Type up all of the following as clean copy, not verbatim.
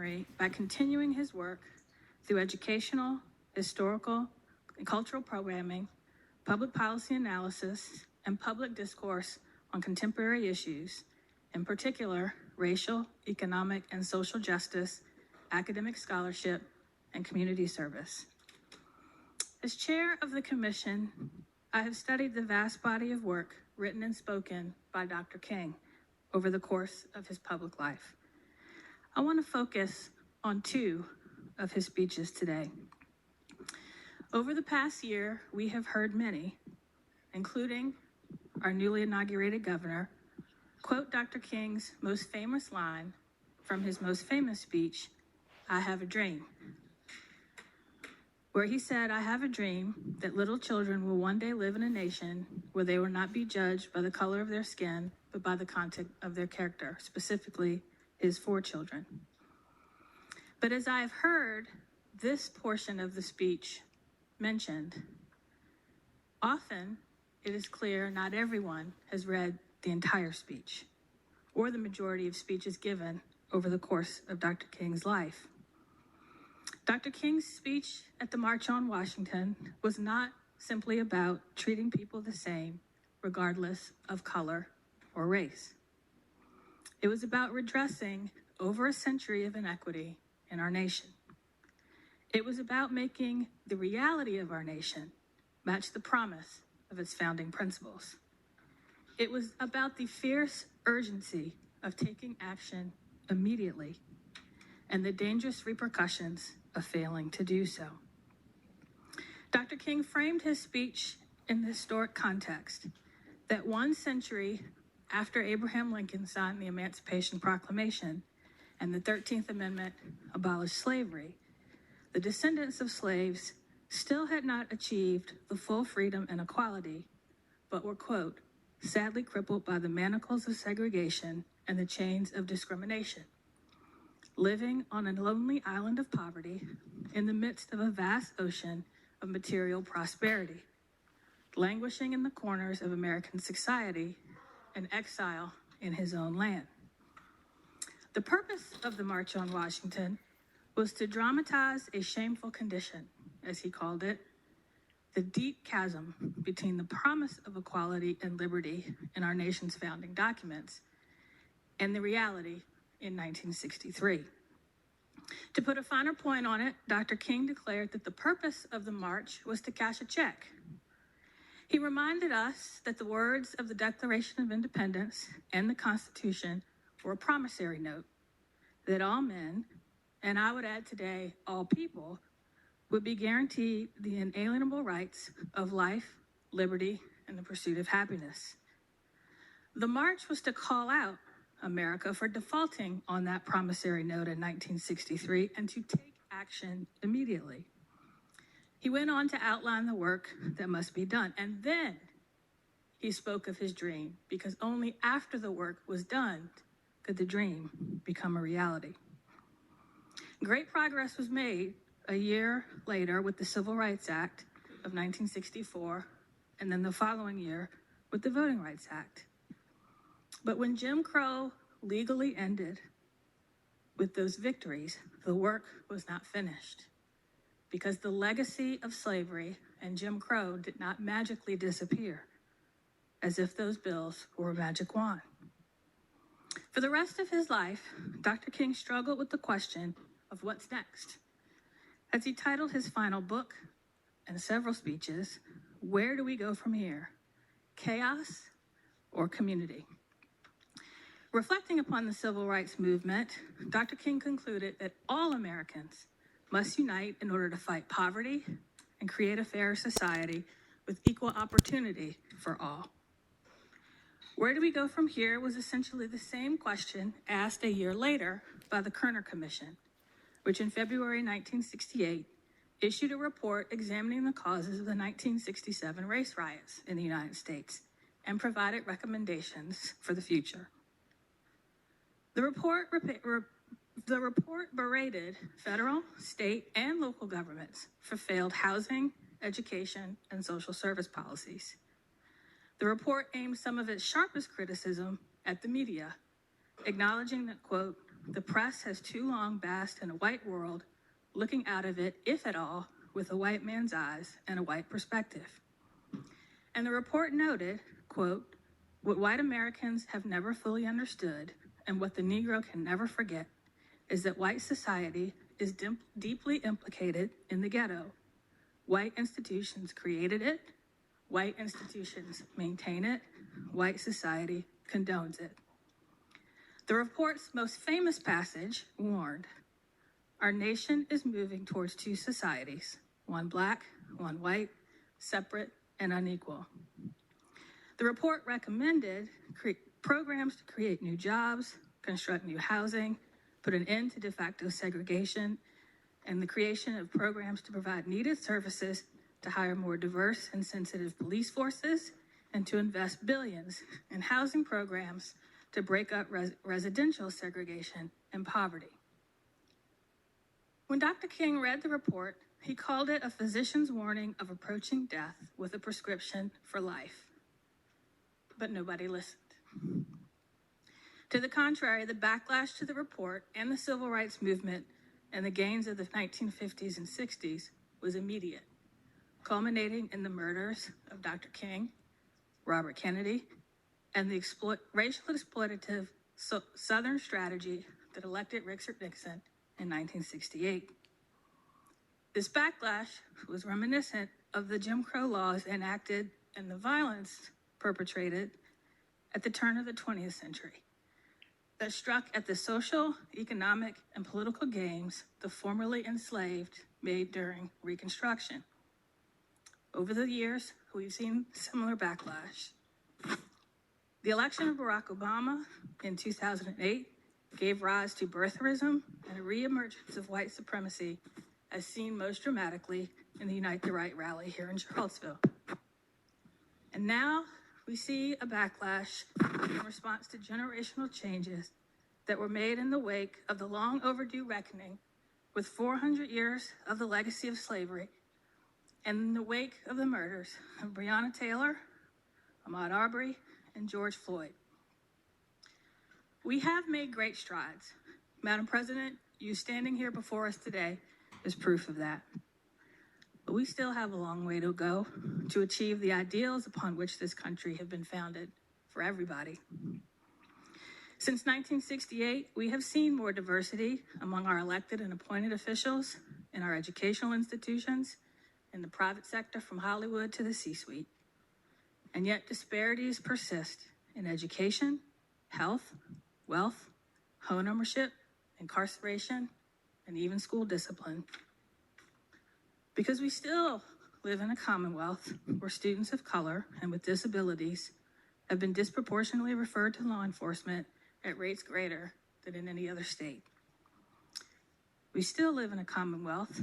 memory by continuing his work through educational, historical, and cultural programming, public policy analysis, and public discourse on contemporary issues, in particular, racial, economic, and social justice, academic scholarship, and community service. As chair of the commission, I have studied the vast body of work written and spoken by Dr. King over the course of his public life. I want to focus on two of his speeches today. Over the past year, we have heard many, including our newly inaugurated governor, quote Dr. King's most famous line from his most famous speech, "I have a dream," where he said, "I have a dream that little children will one day live in a nation where they will not be judged by the color of their skin, but by the content of their character," specifically his 4 children. But as I have heard this portion of the speech mentioned, often it is clear not everyone has read the entire speech or the majority of speeches given over the course of Dr. King's life. Dr. King's speech at the March on Washington was not simply about treating people the same, regardless of color or race. It was about redressing over a century of inequity in our nation. It was about making the reality of our nation match the promise of its founding principles. It was about the fierce urgency of taking action immediately and the dangerous repercussions of failing to do so. Dr. King framed his speech in the historic context that 1 century after Abraham Lincoln signed the Emancipation Proclamation and the 13th Amendment abolished slavery, the descendants of slaves still had not achieved the full freedom and equality, but were, quote, sadly crippled by the manacles of segregation and the chains of discrimination, living on a lonely island of poverty in the midst of a vast ocean of material prosperity, languishing in the corners of American society, and exile in his own land. The purpose of the March on Washington was to dramatize a shameful condition, as he called it, the deep chasm between the promise of equality and liberty in our nation's founding documents and the reality in 1963. To put a finer point on it, Dr. King declared that the purpose of the march was to cash a check. He reminded us that the words of the Declaration of Independence and the Constitution were a promissory note, that all men, and I would add today, all people, would be guaranteed the inalienable rights of life, liberty, and the pursuit of happiness. The march was to call out America for defaulting on that promissory note in 1963 and to take action immediately. He went on to outline the work that must be done, and then he spoke of his dream, because only after the work was done could the dream become a reality. Great progress was made a year later with the Civil Rights Act of 1964, and then the following year with the Voting Rights Act. But when Jim Crow legally ended with those victories, the work was not finished, because the legacy of slavery and Jim Crow did not magically disappear, as if those bills were a magic wand. For the rest of his life, Dr. King struggled with the question of what's next. As he titled his final book and several speeches, "Where do we go from here? Chaos or community?" Reflecting upon the civil rights movement, Dr. King concluded that all Americans must unite in order to fight poverty and create a fairer society with equal opportunity for all. Where do we go from here was essentially the same question asked a year later by the Kerner Commission, which in February 1968 issued a report examining the causes of the 1967 race riots in the United States and provided recommendations for the future. The report berated federal, state, and local governments for failed housing, education, and social service policies. The report aimed some of its sharpest criticism at the media, acknowledging that, quote, the press has too long basked in a white world, looking out of it, if at all, with a white man's eyes and a white perspective. And the report noted, quote, what white Americans have never fully understood and what the Negro can never forget is that white society is deeply implicated in the ghetto. White institutions created it, white institutions maintain it, white society condones it. The report's most famous passage warned, our nation is moving towards two societies, one black, one white, separate and unequal. The report recommended programs to create new jobs, construct new housing, put an end to de facto segregation, and the creation of programs to provide needed services to hire more diverse and sensitive police forces, and to invest billions in housing programs to break up residential segregation and poverty. When Dr. King read the report, he called it a physician's warning of approaching death with a prescription for life. But nobody listened. To the contrary, the backlash to the report and the civil rights movement and the gains of the 1950s and 60s was immediate, culminating in the murders of Dr. King, Robert Kennedy, and the racial exploitative Southern strategy that elected Richard Nixon in 1968. This backlash was reminiscent of the Jim Crow laws enacted and the violence perpetrated at the turn of the 20th century that struck at the social, economic, and political gains the formerly enslaved made during Reconstruction. Over the years, we've seen similar backlash. The election of Barack Obama in 2008 gave rise to birtherism and a reemergence of white supremacy, as seen most dramatically in the Unite the Right rally here in Charlottesville. And now we see a backlash in response to generational changes that were made in the wake of the long overdue reckoning with 400 years of the legacy of slavery, and in the wake of the murders of Breonna Taylor, Ahmaud Arbery, and George Floyd. We have made great strides. Madam President, you standing here before us today is proof of that. But we still have a long way to go to achieve the ideals upon which this country have been founded for everybody. Since 1968, we have seen more diversity among our elected and appointed officials in our educational institutions, in the private sector from Hollywood to the C-suite. And yet disparities persist in education, health, wealth, home ownership, incarceration, and even school discipline. Because we still live in a commonwealth where students of color and with disabilities have been disproportionately referred to law enforcement at rates greater than in any other state. We still live in a commonwealth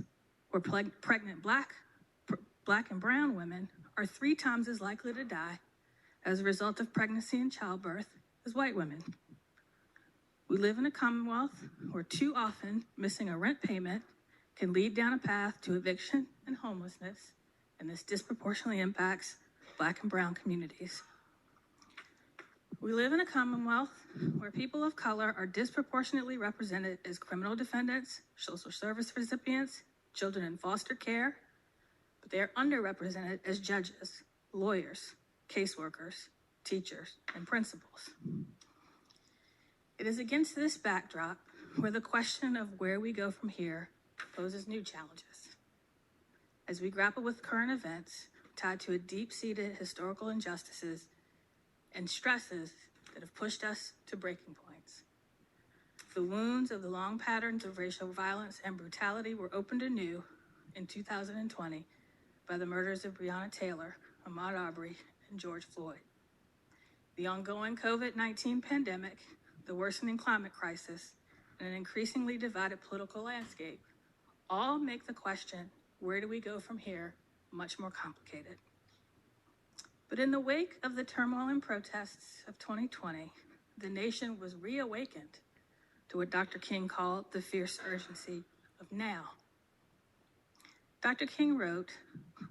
where pregnant black and brown women are 3 times as likely to die as a result of pregnancy and childbirth as white women. We live in a commonwealth where too often missing a rent payment can lead down a path to eviction and homelessness, and this disproportionately impacts Black and brown communities. We live in a commonwealth where people of color are disproportionately represented as criminal defendants, social service recipients, children in foster care, but they are underrepresented as judges, lawyers, caseworkers, teachers, and principals. It is against this backdrop where the question of where we go from here poses new challenges. As we grapple with current events tied to deep-seated historical injustices and stresses that have pushed us to breaking points. The wounds of the long patterns of racial violence and brutality were opened anew in 2020 by the murders of Breonna Taylor, Ahmaud Arbery, and George Floyd. The ongoing COVID-19 pandemic, the worsening climate crisis, and an increasingly divided political landscape all make the question, where do we go from here, much more complicated. But in the wake of the turmoil and protests of 2020, the nation was reawakened to what Dr. King called the fierce urgency of now. Dr. King wrote,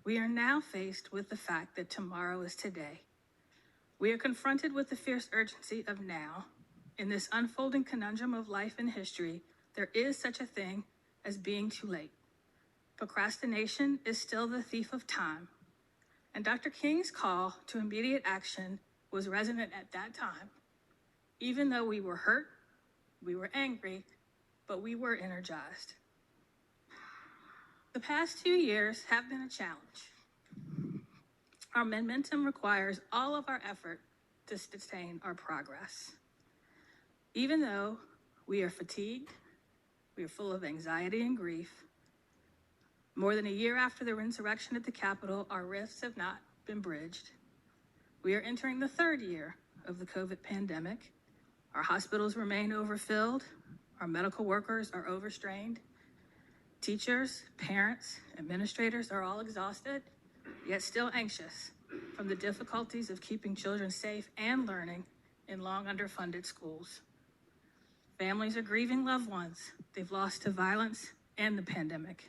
"We are now faced with the fact that tomorrow is today. We are confronted with the fierce urgency of now, in this unfolding conundrum of life and history, there is such a thing as being too late. Procrastination is still the thief of time, and Dr. King's call to immediate action was resonant at that time. Even though we were hurt, we were angry, but we were energized. The past 2 years have been a challenge. Our momentum requires all of our effort to sustain our progress. Even though we are fatigued, we are full of anxiety and grief, more than a year after the insurrection at the Capitol, our rifts have not been bridged. We are entering the 3rd year of the COVID pandemic. Our hospitals remain overfilled. Our medical workers are overstrained. Teachers, parents, administrators are all exhausted, yet still anxious from the difficulties of keeping children safe and learning in long underfunded schools. Families are grieving loved ones they've lost to violence and the pandemic.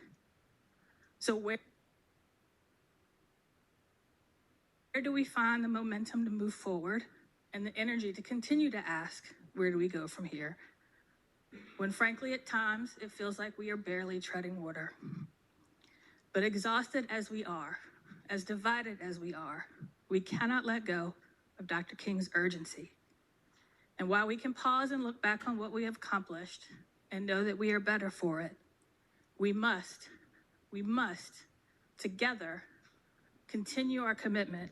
So where do we find the momentum to move forward and the energy to continue to ask, where do we go from here? When frankly, at times, it feels like we are barely treading water. But exhausted as we are, as divided as we are, we cannot let go of Dr. King's urgency. And while we can pause and look back on what we have accomplished and know that we are better for it, we must, together, continue our commitment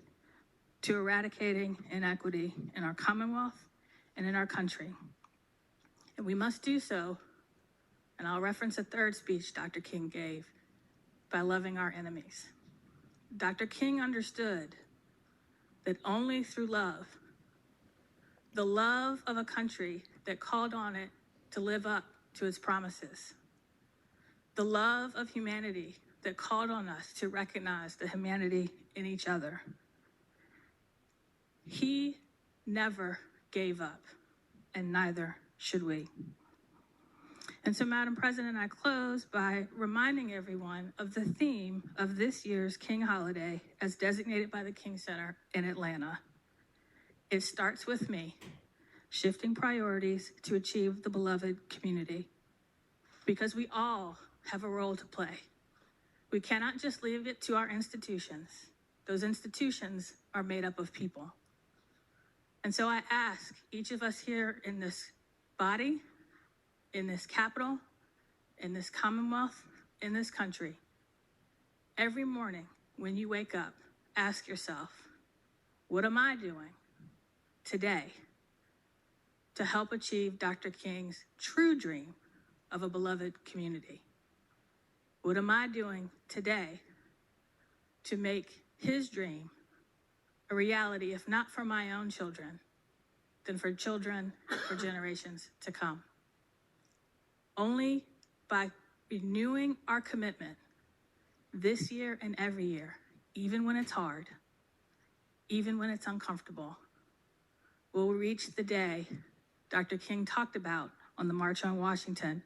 to eradicating inequity in our Commonwealth and in our country. And we must do so, and I'll reference a third speech Dr. King gave, by loving our enemies. Dr. King understood that only through love, the love of a country that called on it to live up to its promises, the love of humanity that called on us to recognize the humanity in each other. He never gave up, and neither should we. And so, Madam President, I close by reminding everyone of the theme of this year's King holiday as designated by the King Center in Atlanta. It starts with me, shifting priorities to achieve the beloved community, because we all have a role to play. We cannot just leave it to our institutions. Those institutions are made up of people. And so I ask each of us here in this body, in this Capitol, in this Commonwealth, in this country, every morning when you wake up, ask yourself, what am I doing today to help achieve Dr. King's true dream of a beloved community? What am I doing today to make his dream a reality, if not for my own children, then for children for generations to come? Only by renewing our commitment this year and every year, even when it's hard, even when it's uncomfortable, will we reach the day Dr. King talked about on the March on Washington,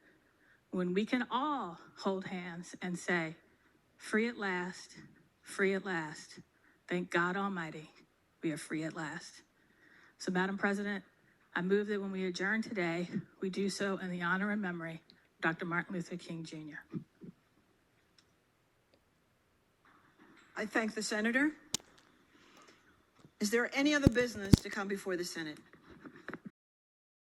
when we can all hold hands and say, free at last, free at last. Thank God Almighty, we are free at last. So, Madam President, I move that when we adjourn today, we do so in the honor and memory of Dr. Martin Luther King, Jr. I thank the Senator. Is there any other business to come before the Senate?